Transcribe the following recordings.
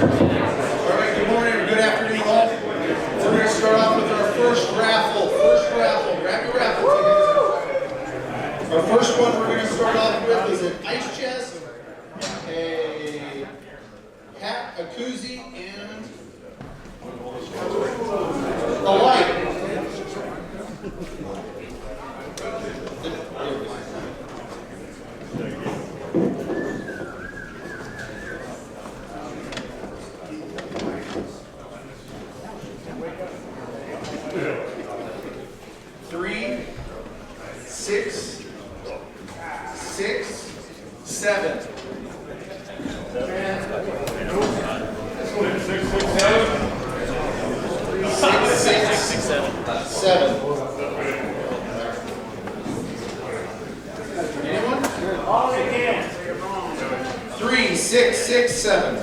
right, good morning or good afternoon all. So we're going to start off with our first raffle. Grab your raffle tickets. Our first one we're going to start off with is an ice chest, a hat, a koozie, and a light. Three, six, seven. Seven. Anyone? Three, six, seven.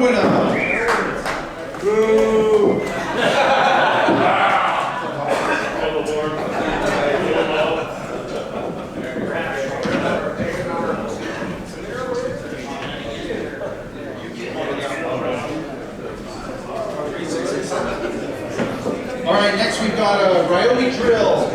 Winner. Boo. All right, next we've got a Ryobi drill.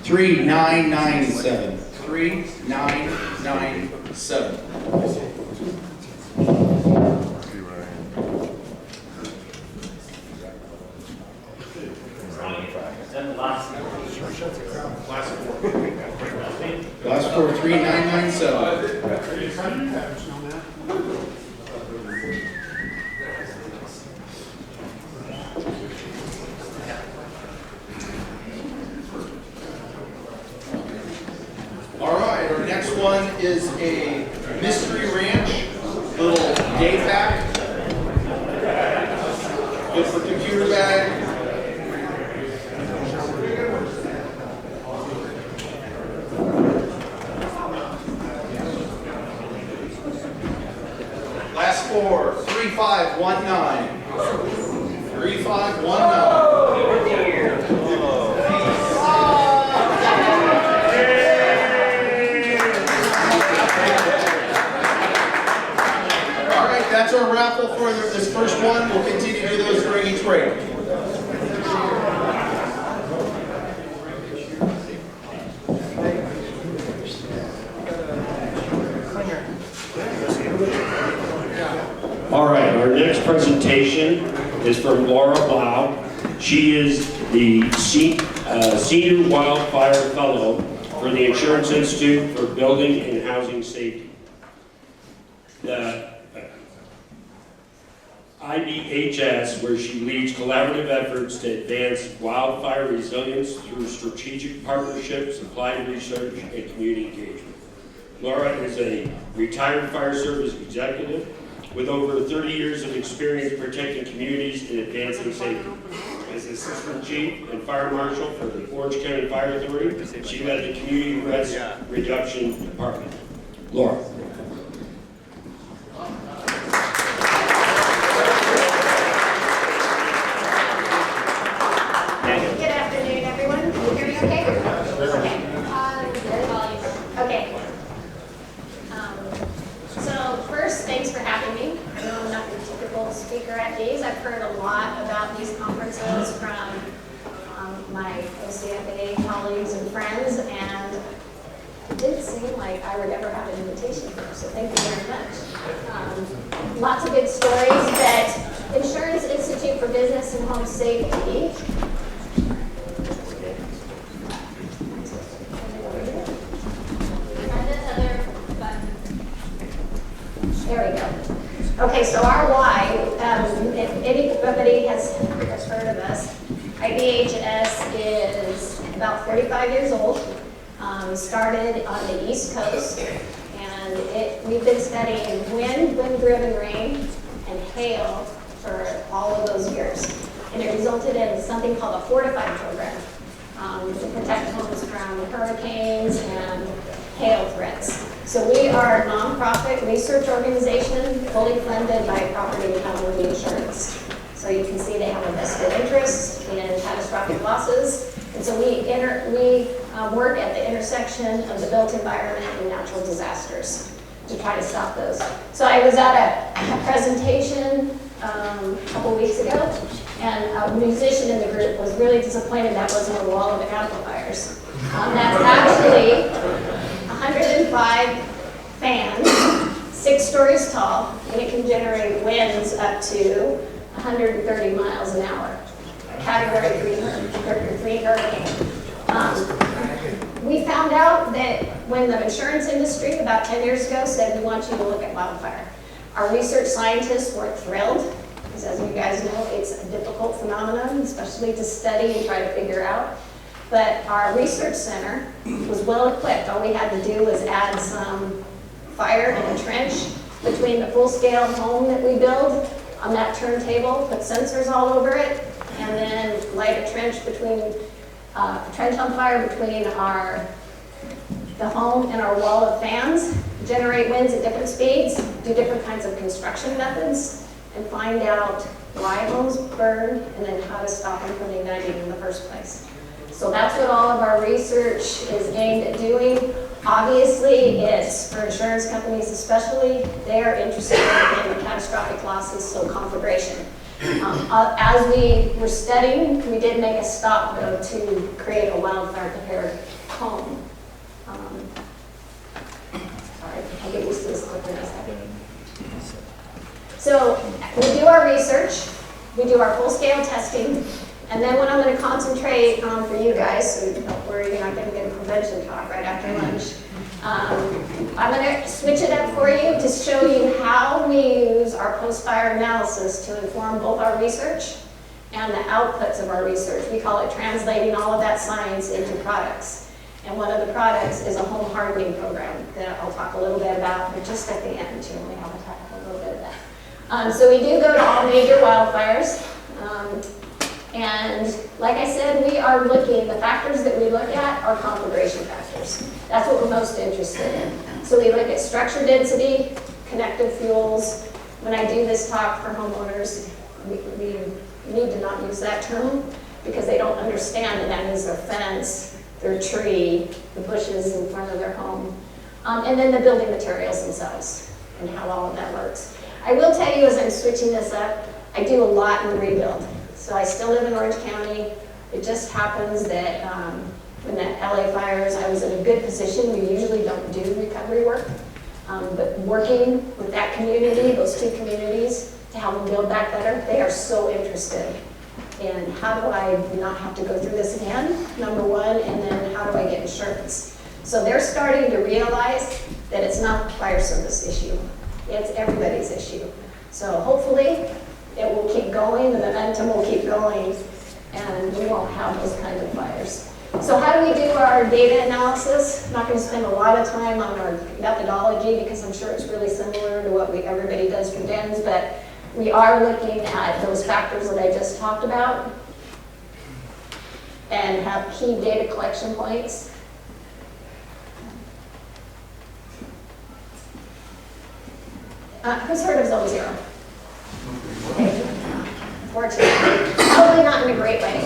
$3,997. $3,997. Last four, 3,997. All right, our next one is a Mystery Ranch little day pack. Good for computer bag. Last four, 3519. 3519. All right, that's our raffle for this first one. We'll continue to do those during each break. All right, our next presentation is from Blaul. She is the Senior Wildfire Fellow for the Insurance Institute for Building and Housing Safety. The IBHS, where she leads collaborative efforts to advance wildfire resilience through strategic partnerships, applied research, and community engagement. Laura is a retired fire service executive with over 30 years of experience protecting communities and advancing safety. As Assistant Chief and Fire Marshal for the Orange County Fire Authority, she led the Community Risk Reduction Department. Laura. Good afternoon, everyone. Can you hear me okay? Okay. So first, thanks for having me. I know I'm not your typical speaker at these. I've heard a lot about these conferences from my OCFA colleagues and friends, and it didn't seem like I would ever have an invitation here, so thank you very much. Lots of good stories that Insurance Institute for Business and Home Safety. There we go. Okay, so our why, if anybody has heard of us, IBHS is about 35 years old. Started on the East Coast, and we've been studying wind-driven rain, and hail for all of those years. And it resulted in something called a fortified program to protect homes from hurricanes and hail threats. So we are a nonprofit research organization fully funded by property and casualty insurance. So you can see they have a vested interest in catastrophic losses. And so we work at the intersection of the built environment and natural disasters to try to stop those. So I was at a presentation a couple weeks ago, and a musician in the group was really disappointed that wasn't a wall of amplifiers. That's actually 105 fans, 6 stories tall, and it can generate winds up to 130 miles an hour. Category 3 hurricane. We found out that when the insurance industry about 10 years ago said, we want you to look at wildfire, our research scientists weren't thrilled, because as you guys know, it's a difficult phenomenon, especially to study and try to figure out. But our research center was well equipped. All we had to do was add some fire in a trench between the full-scale home that we build on that turntable, put sensors all over it, and then light a trench between, trench on fire between the home and our wall of fans, generate winds at different speeds, do different kinds of construction methods, and find out why homes burn, and then how to stop them from igniting in the first place. So that's what all of our research is aimed at doing. Obviously, it's for insurance companies especially, they are interested in the catastrophic losses, so conflagration. As we were studying, we did make a stop though to create a wildfire prepared home. Sorry, I'll get used to this quicker in a second. So we do our research, we do our full-scale testing, and then what I'm going to concentrate on for you guys, so don't worry, you're not going to get a prevention talk right after lunch. I'm going to switch it up for you to show you how we use our post-fire analysis to inform both our research and the outputs of our research. We call it translating all of that science into products. And one of the products is a home hardening program that I'll talk a little bit about, but just at the end, you only have to talk a little bit of that. So we do go to all major wildfires. And like I said, we are looking, the factors that we look at are conflagration factors. That's what we're most interested in. So we look at structure density, connective fuels. When I do this talk for homeowners, we need to not use that term because they don't understand that that means their fence, their tree, the bushes in front of their home, and then the building materials themselves and how all of that works. I will tell you as I'm switching this up, I do a lot in the rebuild. So I still live in Orange County. It just happens that when the LA fires, I was in a good position. We usually don't do recovery work. But working with that community, those 2 communities, to help them build back better, they are so interested in how do I not have to go through this again, number one, and then how do I get insurance. So they're starting to realize that it's not the fire service issue. It's everybody's issue. So hopefully, it will keep going, the momentum will keep going, and we won't have those kinds of fires. So how do we do our data analysis? I'm not going to spend a lot of time on our methodology because I'm sure it's really similar to what everybody does for DENS, but we are looking at those factors that I just talked about and have key data collection points. Who's heard of Zone Zero? Fortunately, probably not in a great way.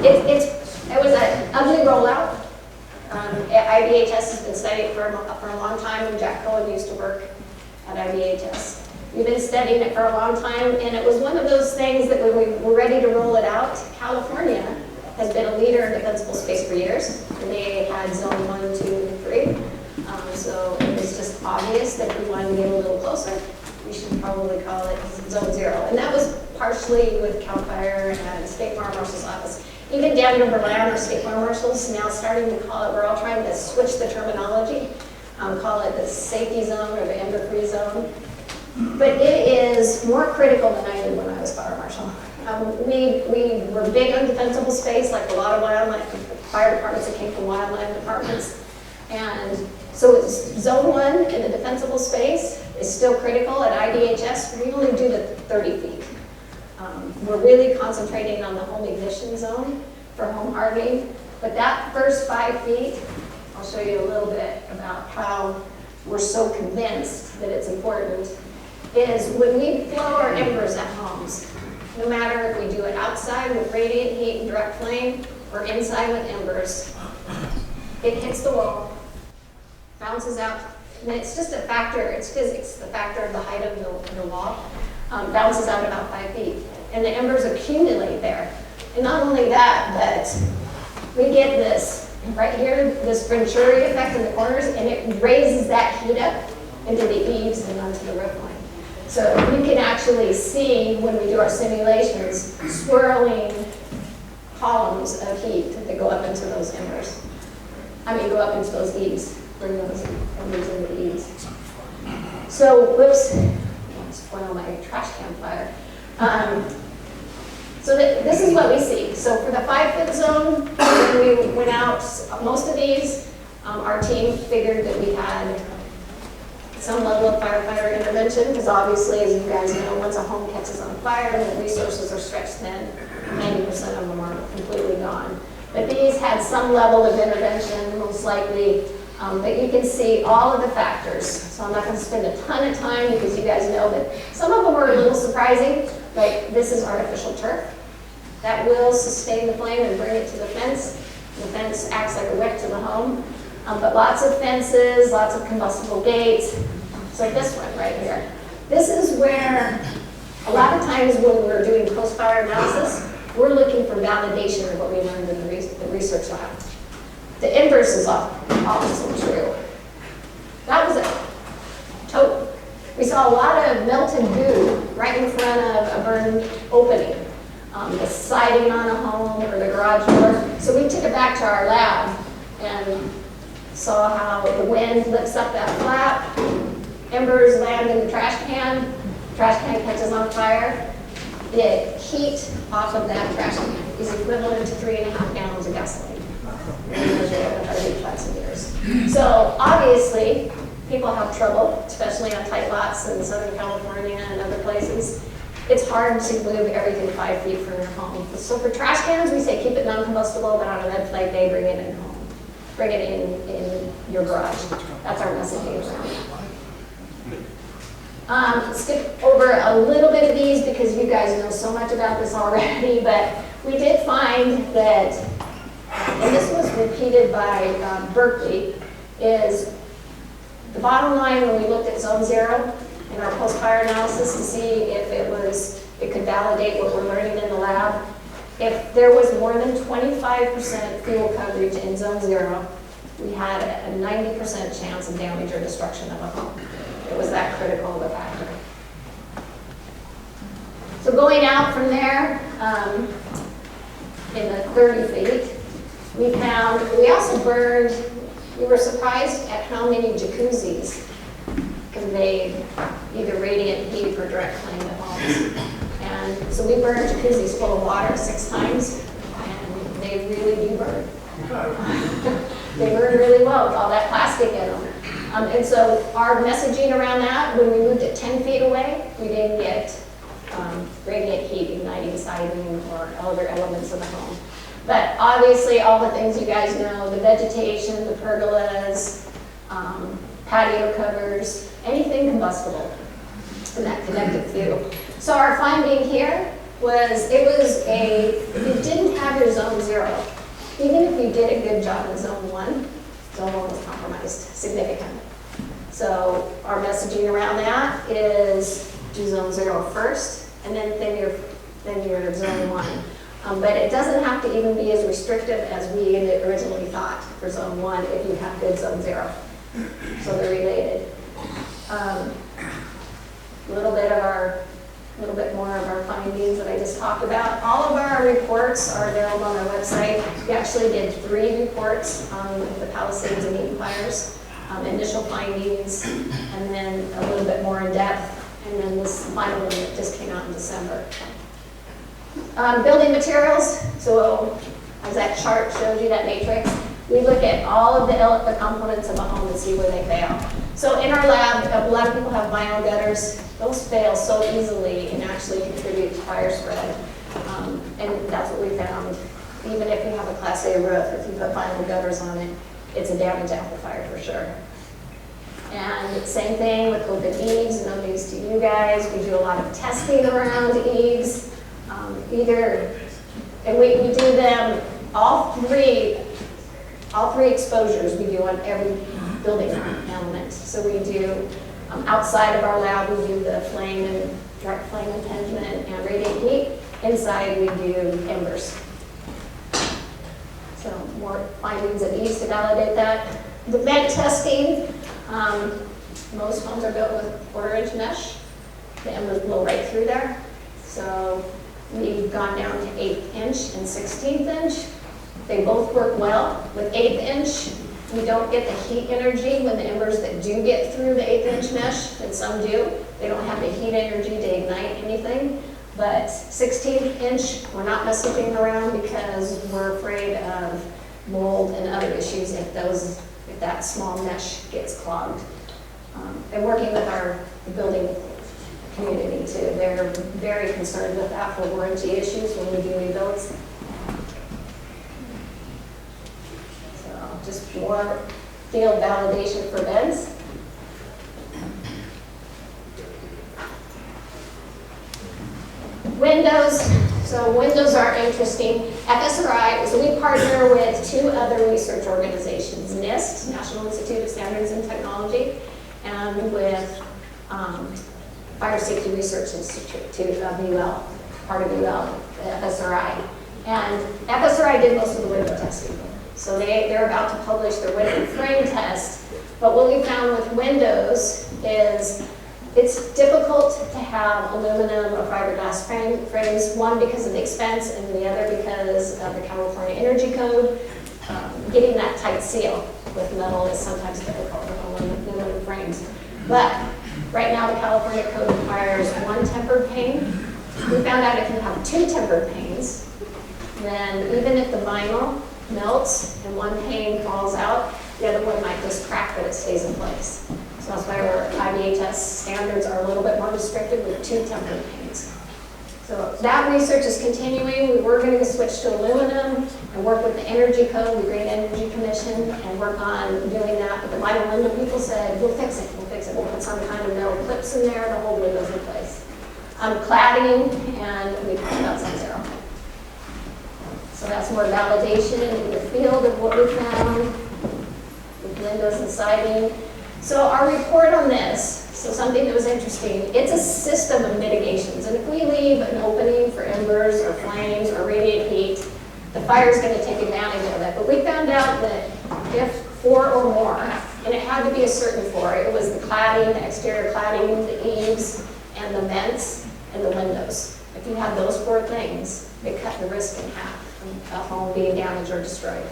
It was an ugly rollout. IBHS has been studying for a long time, and Jack Cohen used to work at IBHS. We've been studying it for a long time, and it was one of those things that when we were ready to roll it out, California has been a leader in defensible space for years. And they had zone 1, 2, 3. So it was just obvious that we wanted to get a little closer. We should probably call it Zone Zero. And that was partially with CAL FIRE and State Farm Marshal's Office. Even down in Berlin, our State Farm Marshals now starting to call it, we're all trying to switch the terminology, call it the safety zone or the ender-free zone. But it is more critical than I did when I was fire marshal. We were big on defensible space, like a lot of wildland fire departments that came from wildland departments. And so it's zone 1 in the defensible space is still critical. At IDHS, we only do the 30 feet. We're really concentrating on the home ignition zone for home hardening. But that first 5 feet, I'll show you a little bit about how we're so convinced that it's important, is when we blow our embers at homes, no matter if we do it outside with radiant heat and direct flame or inside with embers, it hits the wall, bounces out, and it's just a factor, it's physics, the factor of the height of the wall, bounces out about 5 feet. And the embers accumulate there. And not only that, but we get this, right here, this Venturi effect in the corners, and it raises that heat up into the eaves and onto the roof line. So you can actually see, when we do our simulations, swirling columns of heat that go up into those embers. Go up into those eaves, bring those embers into the eaves. So, whoops, spoil my trash can fire. So this is what we see. So for the 5-foot zone, when we went out, most of these, our team figured that we had some level of firefighter intervention, because obviously, as you guys know, once a home catches on fire and the resources are stretched thin, 90% of them are completely gone. But these had some level of intervention, most likely, but you can see all of the factors. So I'm not going to spend a ton of time because you guys know that some of them are a little surprising, like this is artificial turf. That will sustain the flame and bring it to the fence. The fence acts like a wick to the home. But lots of fences, lots of combustible gates. So this one right here. This is where a lot of times when we're doing post-fire analysis, we're looking for validation of what we learned in the research lab. The inverse is obviously true. That was it. Total. We saw a lot of melted goo right in front of a burned opening. The siding on a home or the garage door. So we took it back to our lab and saw how the wind lifts up that flap, embers land in the trash can catches on fire. The heat off of that trash can is equivalent to 3.5 gallons of gasoline. So obviously, people have trouble, especially on tight lots in Southern California and other places. It's hard to move everything 5 feet from your home. So for trash cans, we say keep it non-combustible, but on a red flag day, bring it in home. Bring it in your garage. That's our messaging around. Skip over a little bit of these because you guys know so much about this already, but we did find that, and this was repeated by Berkeley, is the bottom line when we looked at zone 0 in our post-fire analysis to see if it could validate what we're learning in the lab. If there was more than 25% fuel coverage in zone 0, we had a 90% chance of damage or destruction of a home. It was that critical of a factor. So going out from there, in the 30 feet, we also burned, we were surprised at how many jacuzzis conveyed either radiant heat or direct flame to homes. And so we burned jacuzzis full of water 6 times, and they really do burn. They burn really well with all that plastic in them. And so our messaging around that, when we moved it 10 feet away, we didn't get radiant heat igniting siding or other elements of the home. But obviously all the things you guys know, the vegetation, the pergolas, patio covers, anything combustible in that connected field. So our finding here was, if you didn't have your zone 0, even if you did a good job in zone 1, zone 1 was compromised significantly. So our messaging around that is do zone 0 first, and then your zone 1. But it doesn't have to even be as restrictive as we originally thought for zone 1 if you have good zone 0. So they're related. A little bit more of our findings that I just talked about. All of our reports are available on our website. We actually did 3 reports on the Palisades and Eaton fires. Initial findings, and then a little bit more in depth, and then this final one that just came out in December. Building materials, so as that chart shows you, that matrix, we look at all of the components of a home and see where they fail. So in our lab, a lot of people have vinyl gutters. Those fail so easily and actually contribute to fire spread. And that's what we found. Even if you have a Class A roof, if you put vinyl gutters on it, it's a damage amplifier for sure. And same thing with open eaves, no news to you guys. We do a lot of testing around eaves. And we do them, all three exposures we do on every building element. So we do, outside of our lab, we do the flame and direct flame impingement and radiant heat. Inside, we do embers. So more findings of these to validate that. The vent testing, most homes are built with 1/4-inch mesh. The embers blow right through there. So we've gone down to 1/8 inch and 16th inch. They both work well. With 1/8 inch, we don't get the heat energy when the embers that do get through the 1/8 inch mesh, and some do. They don't have the heat energy to ignite anything. But 16th inch, we're not messing around because we're afraid of mold and other issues if that small mesh gets clogged. And working with the building community too, they're very concerned with that for warranty issues when we do rebuilds. So just more field validation for beds. Windows, so windows are interesting. FSRI, so we partner with 2 other research organizations, NIST, National Institute of Standards and Technology, and with Fire Safety Research Institute of UL, part of UL, FSRI. And FSRI did most of the window testing. So they're about to publish their window frame test. But what we found with windows is it's difficult to have aluminum or fiberglass frames, one because of the expense and the other because of the California Energy Code. Getting that tight seal with metal is sometimes difficult with aluminum frames. But right now the California Code requires 1 tempered pane. We found out if you have 2 tempered panes, then even if the vinyl melts and 1 pane falls out, the other one might just crack, but it stays in place. So that's why our IBHS standards are a little bit more restricted with 2 tempered panes. So that research is continuing. We were going to switch to aluminum and work with the Energy Code, the Green Energy Commission, and work on doing that. But the vinyl window people said, we'll fix it, we'll fix it. We'll put some kind of metal clips in there to hold windows in place. Cladding, and we talked about Sub-Zero. So that's more validation in the field of what we found with windows and siding. So our report on this, so something that was interesting, it's a system of mitigations. And if we leave an opening for embers or flames or radiant heat, the fire is going to take advantage of it. But we found out that if 4 or more, and it had to be a certain 4, it was the cladding, the exterior cladding, the eaves, and the vents, and the windows. If you have those 4 things, they cut the risk in half of a home being damaged or destroyed.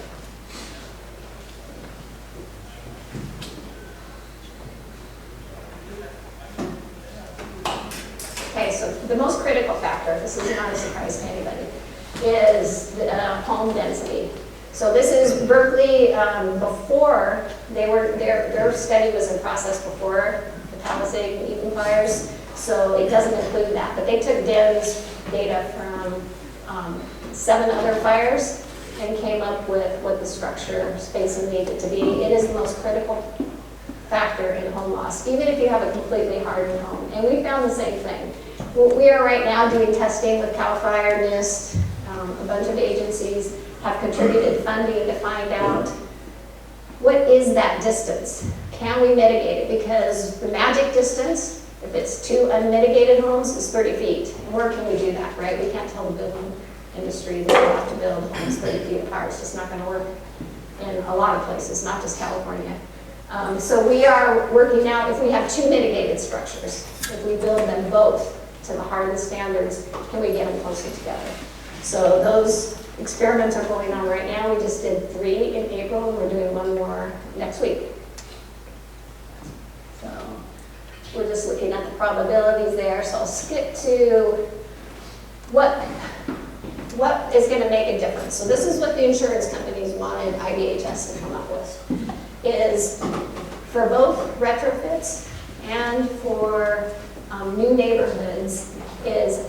Okay, so the most critical factor, this is not a surprise to anybody, is the home density. So this is Berkeley before their study was in process before the Palisade and Eaton fires, so it doesn't include that. But they took DEM's data from 7 other fires and came up with what the structure spacing needed to be. It is the most critical factor in home loss, even if you have a completely hardened home. And we found the same thing. We are right now doing testing with CAL FIRE, NIST, a bunch of agencies have contributed funding to find out what is that distance. Can we mitigate it? Because the magic distance, if it's 2 unmitigated homes, is 30 feet. And where can we do that, right? We can't tell the building industry that we have to build homes 30 feet apart. It's just not going to work in a lot of places, not just California. So we are working out if we have 2 mitigated structures, if we build them both to the hardest standards, can we get them closer together? So those experiments are going on right now. We just did 3 in April, and we're doing 1 more next week. So we're just looking at the probabilities there. So I'll skip to what is going to make a difference. So this is what the insurance companies wanted IBHS to come up with, is for both retrofits and for new neighborhoods, is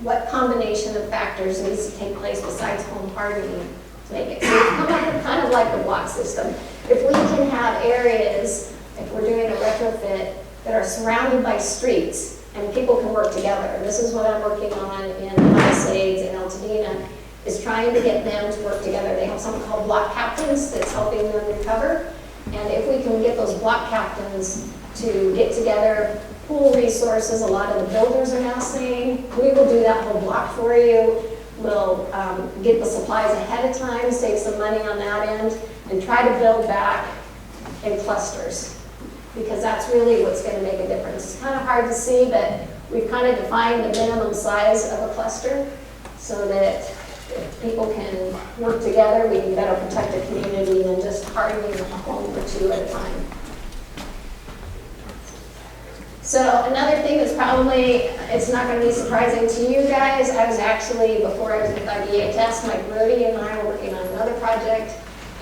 what combination of factors needs to take place besides home hardening to make it. So we've come up with kind of like the block system. If we can have areas, if we're doing a retrofit, that are surrounded by streets, and people can work together. And this is what I'm working on in Palisades and Altadena, is trying to get them to work together. They have something called block captains that's helping them recover. And if we can get those block captains to get together, pool resources, a lot of the builders are now saying, we will do that whole block for you. We'll get the supplies ahead of time, save some money on that end, and try to build back in clusters. Because that's really what's going to make a difference. It's kind of hard to see, but we've kind of defined the minimum size of a cluster so that if people can work together, we can better protect the community than just hardening a home or two at a time. So another thing that's probably, it's not going to be surprising to you guys, I was actually, before I was with IDHS, Mike Brody and I were working on another project,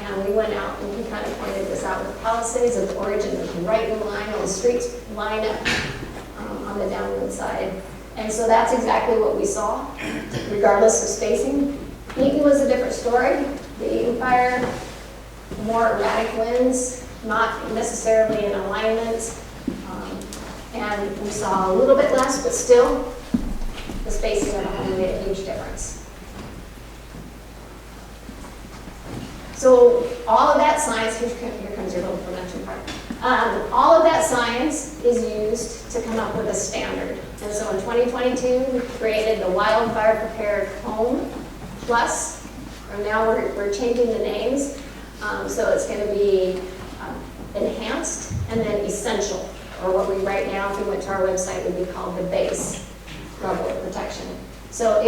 and we went out and we kind of pointed this out with Palisades, and the origin was right in line, all the streets line up on the downwind side. And so that's exactly what we saw, regardless of spacing. Eaton was a different story. The Eaton fire, more erratic winds, not necessarily in alignment. And we saw a little bit less, but still, the spacing of the home made a huge difference. So all of that science, here comes your little production part. All of that science is used to come up with a standard. And so in 2022, we created the Wildfire Prepared Home Plus. And now we're changing the names. So it's going to be enhanced and then essential, or what we right now, if we went to our website, would be called the base level of protection. So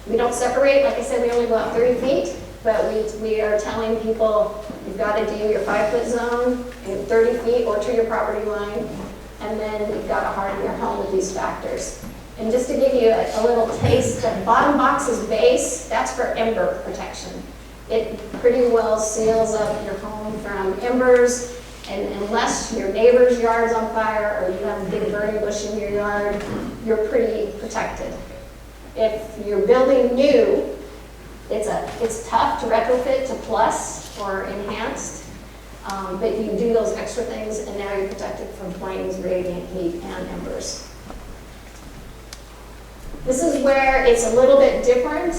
we don't separate, like I said, we only go out 30 feet, but we are telling people, you've got to do your 5-foot zone in 30 feet or to your property line, and then you've got to harden your home with these factors. And just to give you a little taste, the bottom box is base, that's for ember protection. It pretty well seals up your home from embers, and unless your neighbor's yard's on fire or you have a big burning bush in your yard, you're pretty protected. If you're building new, it's tough to retrofit to plus or enhanced, but you do those extra things and now you're protected from flames, radiant heat, and embers. This is where it's a little bit different.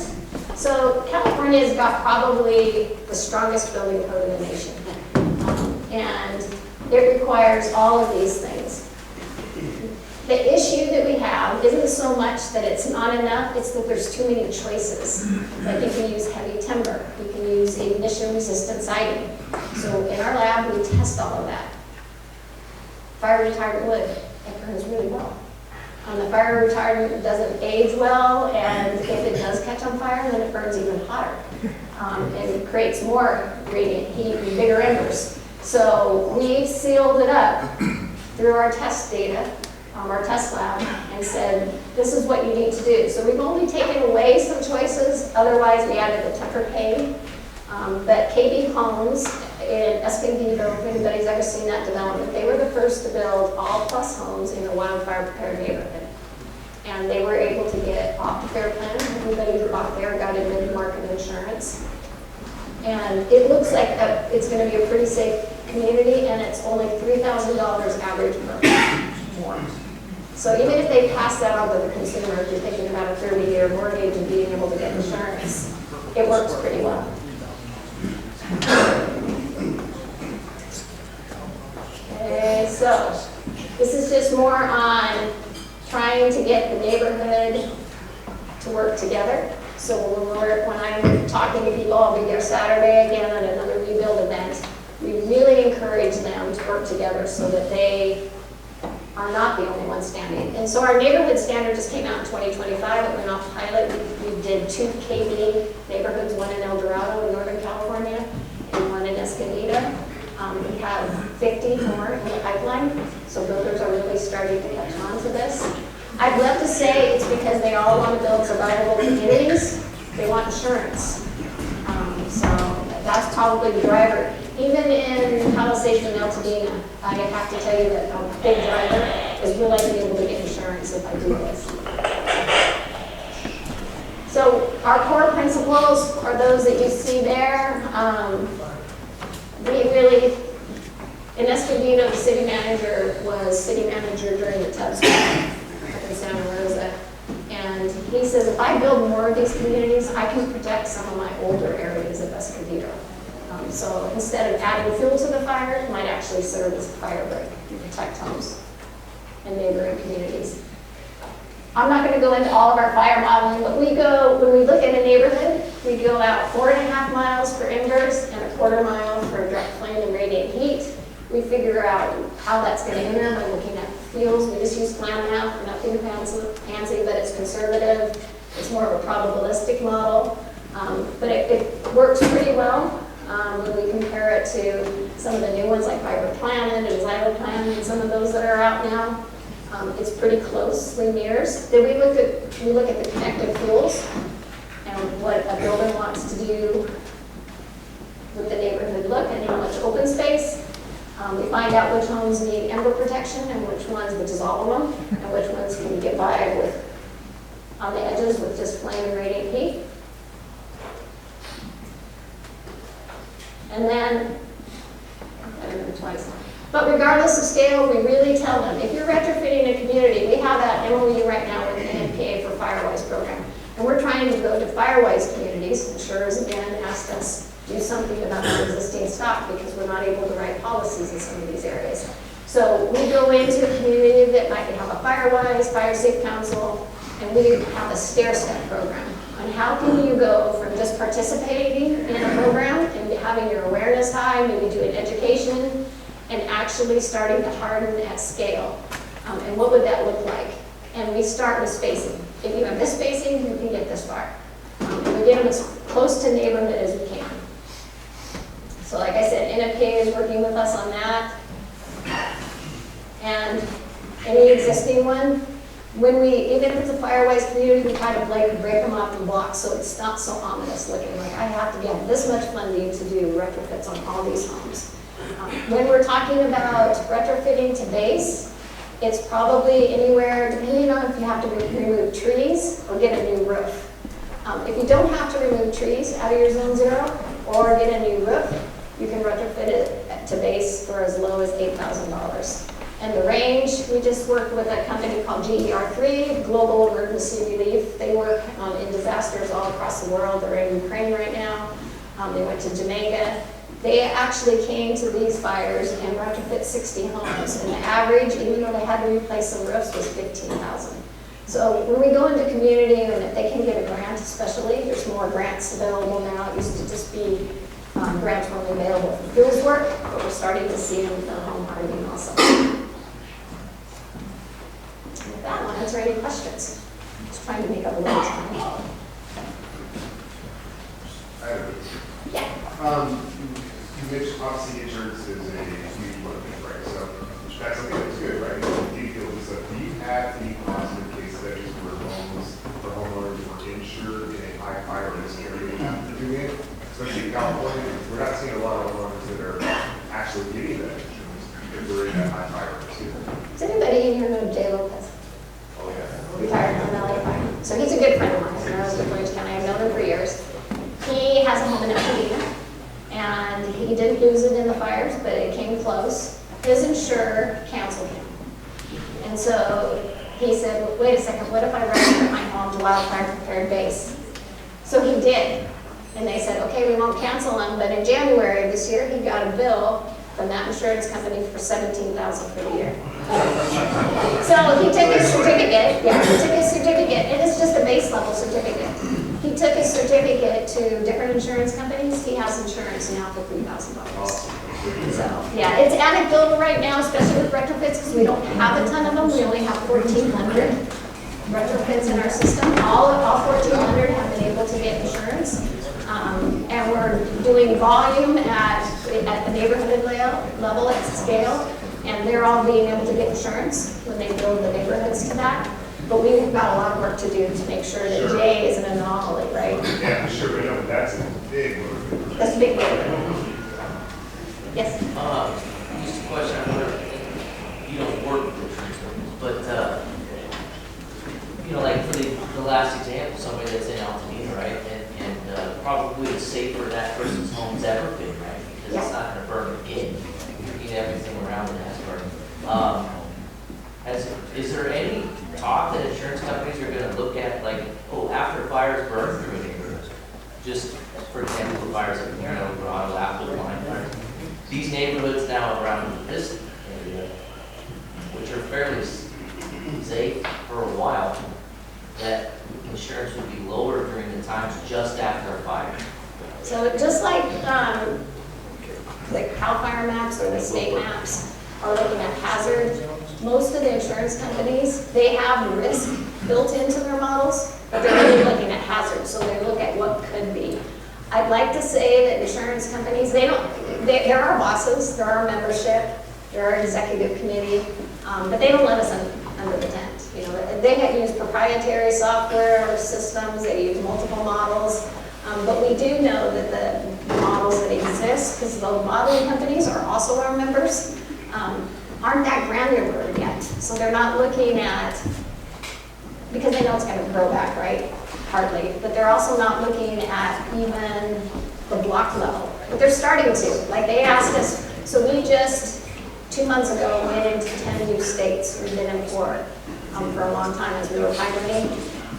So California's got probably the strongest building code in the nation. And it requires all of these things. The issue that we have isn't so much that it's not enough, it's that there's too many choices. Like you can use heavy timber, you can use ignition-resistant siding. So in our lab, we test all of that. Fire retardant wood, it burns really well. The fire retardant doesn't age well, and if it does catch on fire, then it burns even hotter. And it creates more radiant heat and bigger embers. So we sealed it up through our test data, our test lab, and said, this is what you need to do. So we've only taken away some choices, otherwise we added the temper cave. But KB Homes in Escondido, if anybody's ever seen that development, they were the first to build all plus homes in a wildfire prepared neighborhood. And they were able to get off the fair plan. Everybody who bought there got a good market insurance. And it looks like it's going to be a pretty safe community, and it's only $3,000 average per home more. So even if they pass that on to the consumer, if you're thinking about a 30-year mortgage and being able to get insurance, it works pretty well. Okay, so this is just more on trying to get the neighborhood to work together. So when I'm talking to people, I'll be there Saturday again at another rebuild event. We really encourage them to work together so that they are not the only ones standing. And so our neighborhood standard just came out in 2025. It went off pilot. We did 2 KB neighborhoods, one in El Dorado in Northern California and one in Escondido. We have 50 more in the pipeline, so builders are really starting to catch on to this. I'd love to say it's because they all want to build survivable communities. They want insurance. So that's probably the driver. Even in Palisades and Altadena, I have to tell you that a big driver is will I be able to get insurance if I do this. So our core principles are those that you see there. We really, in Escondido, the city manager was city manager during the Tubbs. in Santa Rosa. And he says, if I build more of these communities, I can protect some of my older areas of Escondido. So instead of adding fuel to the fire, it might actually serve as a fire break and protect homes and neighboring communities. I'm not going to go into all of our fire modeling, but when we look at a neighborhood, we go out 4.5 miles for inverse and 1/4 mile for direct flame and radiant heat. We figure out how that's going to enter by looking at fuels. We just use flam math, nothing fancy, but it's conservative. It's more of a probabilistic model, but it works pretty well when we compare it to some of the new ones like Planet and Xyloplan and some of those that are out now. It's pretty closely mirrors. Then we look at the connected fuels and what a builder wants to do with the neighborhood look and how much open space. We find out which homes need ember protection and which ones, which is all of them, and which ones can get by with on the edges with just flame and radiant heat. And then, I remember twice. But regardless of scale, we really tell them, if you're retrofitting a community, we have that MOU right now with the NPA for Firewise program. And we're trying to go to Firewise communities. Insurers again asked us to do something about our existing stock because we're not able to write policies in some of these areas. So we go into a community that might have a Firewise, Fire Safe Council, and we have a stair-step program on how can you go from just participating in a program and having your awareness high, maybe doing education, and actually starting to harden at scale. And what would that look like? And we start with spacing. If you have this spacing, you can get this far. And we get them as close to neighborhood as we can. So like I said, NFPA is working with us on that. And any existing one, even if it's a Firewise community, we try to break them up in blocks so it's not so ominous looking. Like I have to get this much funding to do retrofits on all these homes. When we're talking about retrofitting to base, it's probably anywhere, depending on if you have to remove trees or get a new roof. If you don't have to remove trees out of your zone 0 or get a new roof, you can retrofit it to base for as low as $8,000. And the range, we just worked with a company called GER3, Global Emergency Relief. They work in disasters all across the world. They're in Ukraine right now. They went to Jamaica. They actually came to these fires and retrofit 60 homes. And the average, even though they had to replace some roofs, was $15,000. So when we go into community, and if they can get a grant especially, there's more grants available now. It used to just be grants were only available for fuels work, but we're starting to see them for home hardening also. With that one, answer any questions. Just trying to make up a little time. Yeah. You mentioned obviously insurance is a huge one, right? So that's something that's good, right? So do you have any positive case studies where homeowners were insured in a high fire risk area after doing it? Especially in California, we're not seeing a lot of homeowners that are actually getting that insurance if they're in that high fire risk area. Does anybody in here know Jay Lopez? Oh, yeah. Retired from LA Fire. So he's a good friend of mine. He knows the Orange County. I've known him for years. He has a home in Pasadena, and he didn't lose it in the fires, but it came close. His insurer canceled him. And so he said, well, wait a second, what if I retrofit my home to wildfire prepared base? So he did. And they said, okay, we won't cancel him, but in January of this year, he got a bill from that insurance company for $17,000 for the year. So he took his certificate, and it's just a base level certificate. He took his certificate to different insurance companies. He has insurance now for $3,000. So, yeah, it's anecdotal right now, especially with retrofits, because we don't have a ton of them. We only have 1,400 retrofits in our system. All 1,400 have been able to get insurance. And we're doing volume at the neighborhood level at scale, and they're all being able to get insurance when they build the neighborhoods to that. But we've got a lot of work to do to make sure that Jay is an anomaly, right? Yeah, for sure, but no, that's a big one. That's a big one. Yes? Just a question, I wonder, you don't work with insurance companies, but, like for the last example, somebody that's in Altadena, right, and probably the safer that person's home's ever been, right, because it's not going to burn again. You need everything around it has burned. Is there any talk that insurance companies are gonna look at, like, oh, after fires burn through a neighborhood, just, for example, the fires up here in El Dorado, after the line fires, these neighborhoods now around this area, which are fairly safe for a while, that insurance would be lower during the times just after a fire. So just like CAL FIRE maps or the state maps are looking at hazard, most of the insurance companies, they have risk built into their models, but they're really looking at hazard, so they look at what could be. I'd like to say that insurance companies, there are bosses, there are membership, there are executive committee, but they don't let us under the tent. You know, they use proprietary software systems, they use multiple models, but we do know that the models that exist, because the modeling companies are also our members, aren't that granular yet. So they're not looking at, because they know it's going to grow back, right? Hardly. But they're also not looking at even the block level. But they're starting to. Like they asked us, so we just 2 months ago went into 10 new states. We've been in Florida for a long time as we were piloting.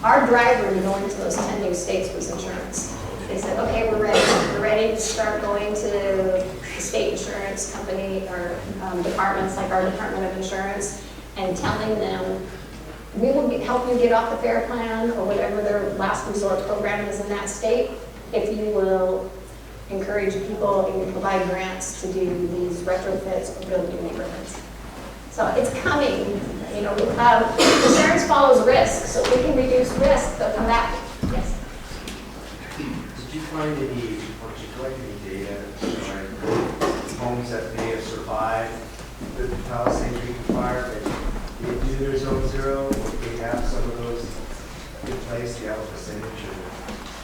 Our driver to go into those 10 new states was insurance. They said, okay, we're ready. We're ready to start going to the state insurance company or departments like our Department of Insurance and telling them, we will help you get off the FAIR plan or whatever their last resort program is in that state if you will encourage people and provide grants to do these retrofits or build new neighborhoods. So it's coming. You know, insurance follows risk, so if we can reduce risk, they'll come back. Yes. Did you find any, or did you collect any data showing homes that may have survived the Palisades Ring fire that didn't do their zone zero, or they have some of those in place? Do you have a percentage?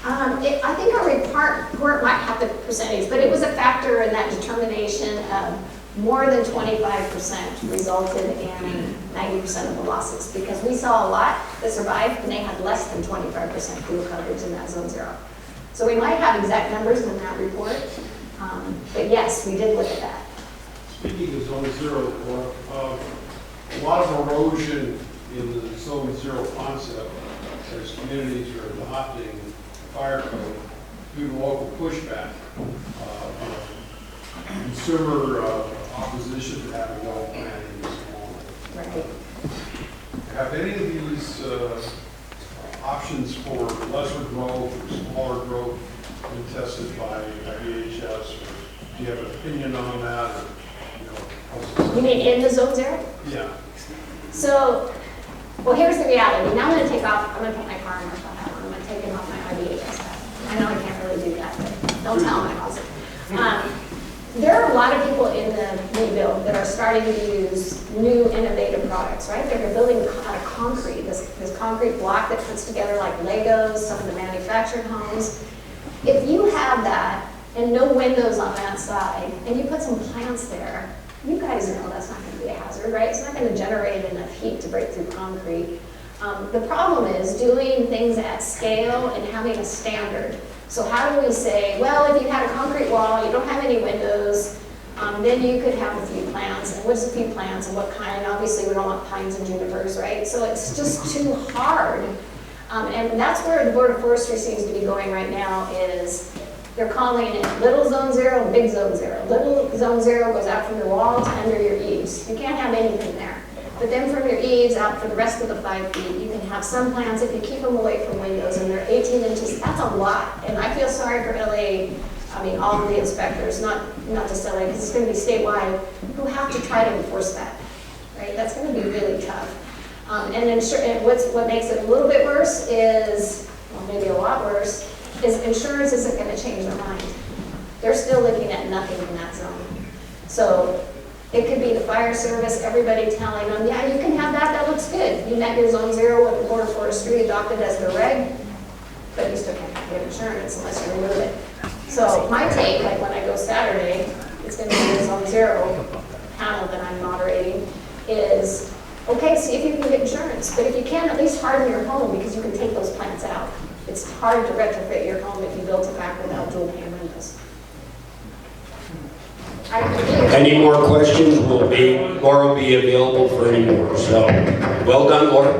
I think our report might have the percentage, but it was a factor in that determination of more than 25% resulted in 90% of the losses, because we saw a lot that survived and they had less than 25% fuel coverage in that zone zero. So we might have exact numbers in that report, but yes, we did look at that. Speaking of zone zero, a lot of erosion in the zone zero concept as communities are adopting fire code due to local pushback, consumer opposition to having no planning and so on. Right. Have any of these options for lesser growth or smaller growth been tested by IBHS? Or do you have an opinion on that? Or, You mean in the zone zero? yeah. So, well, here's the reality. Now I'm going to take off, I'm going to put my car in marshal hat on. I'm going to take off my IBHS hat. I know I can't really do that, but don't tell them I was it. There are a lot of people in the rebuild that are starting to use new innovative products, right? They're building out of concrete, this concrete block that puts together like Legos, some of the manufactured homes. If you have that and no windows on that side, and you put some plants there, you guys know that's not going to be a hazard, right? It's not going to generate enough heat to break through concrete. The problem is doing things at scale and having a standard. So how do we say, well, if you had a concrete wall, you don't have any windows, then you could have a few plants. And what's a few plants and what kind? Obviously, we don't want pines and junipers, right? So it's just too hard. And that's where the Board of Forestry seems to be going right now is they're calling it little zone zero, big zone zero. Little zone zero goes out from your wall to under your eaves. You can't have anything there. But then from your eaves out for the rest of the 5 feet, you can have some plants if you keep them away from windows and they're 18 inches. That's a lot. And I feel sorry for LA, I mean, all of the inspectors, not just LA, because it's going to be statewide, who have to try to enforce that, right? That's going to be really tough. And what makes it a little bit worse is, well, maybe a lot worse, is insurance isn't going to change their mind. They're still looking at nothing in that zone. So it could be the fire service, everybody telling them, yeah, you can have that looks good. You met your zone zero with the Board of Forestry adopted as the reg, but you still can't get insurance unless you remove it. So my take, like when I go Saturday, it's going to be the zone zero panel that I'm moderating, is, okay, see if you can get insurance. But if you can, at least harden your home because you can take those plants out. It's hard to retrofit your home if you built it back without dual pane windows. Any more questions? Laura will be available for any more. So, well done, Laura.